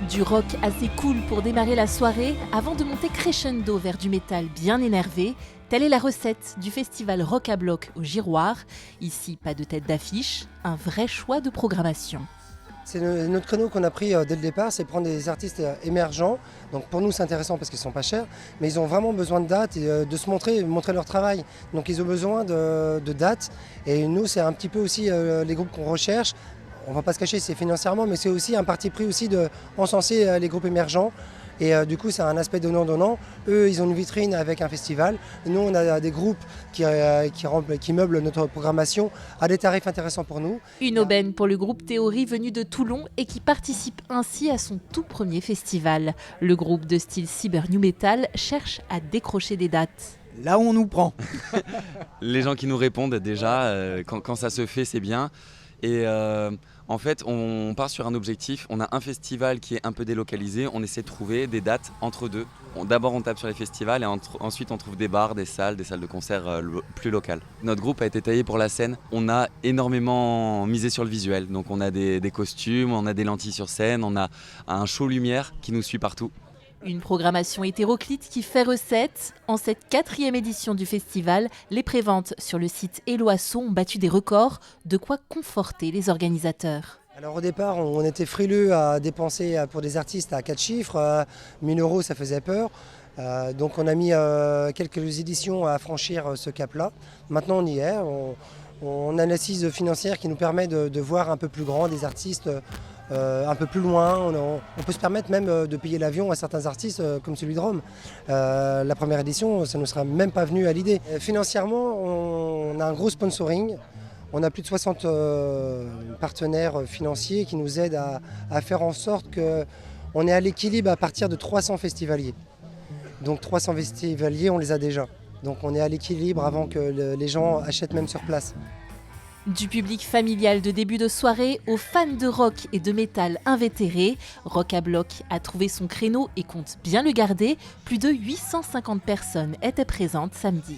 Du rock assez cool pour démarrer la soirée, avant de monter crescendo vers du métal bien énervé. Telle est la recette du festival Rock à Bloc au Giroir. Ici, pas de tête d'affiche, un vrai choix de programmation. C'est notre créneau qu'on a pris dès le départ, c'est prendre des artistes émergents. Donc pour nous c'est intéressant parce qu'ils ne sont pas chers, mais ils ont vraiment besoin de dates et de se montrer leur travail. Donc ils ont besoin de dates et nous c'est un petit peu aussi les groupes qu'on recherche. On ne va pas se cacher, c'est financièrement, mais c'est aussi un parti pris aussi d'encenser les groupes émergents. Et du coup, c'est un aspect donnant-donnant. Eux, ils ont une vitrine avec un festival. Nous, on a des groupes qui meublent notre programmation à des tarifs intéressants pour nous. Une aubaine pour le groupe Théorie venu de Toulon et qui participe ainsi à son tout premier festival. Le groupe de style cyber new metal cherche à décrocher des dates. Là où on nous prend. Les gens qui nous répondent déjà, quand ça se fait, c'est bien. Et en fait, on part sur un objectif. On a un festival qui est un peu délocalisé. On essaie de trouver des dates entre deux. D'abord, on tape sur les festivals et ensuite, on trouve des bars, des salles de concert plus locales. Notre groupe a été taillé pour la scène. On a énormément misé sur le visuel. Donc, on a des costumes, on a des lentilles sur scène, on a un show lumière qui nous suit partout. Une programmation hétéroclite qui fait recette. En cette 4e édition du festival, les préventes sur le site Eloisson ont battu des records, de quoi conforter les organisateurs. Alors au départ, on était frileux à dépenser pour des artistes à 4 chiffres. 1 000 € ça faisait peur. Donc on a mis quelques éditions à franchir ce cap-là. Maintenant on y est. On a une assise financière qui nous permet de voir un peu plus grand des artistes un peu plus loin. On peut se permettre même de payer l'avion à certains artistes comme celui de Rome. La première édition, ça ne nous serait même pas venu à l'idée. Financièrement, on a un gros sponsoring. On a plus de 60 partenaires financiers qui nous aident à faire en sorte qu'on est à l'équilibre à partir de 300 festivaliers. Donc 300 festivaliers, on les a déjà. Donc on est à l'équilibre avant que les gens achètent même sur place. Du public familial de début de soirée aux fans de rock et de métal invétérés, Rock à Bloc a trouvé son créneau et compte bien le garder. Plus de 850 personnes étaient présentes samedi.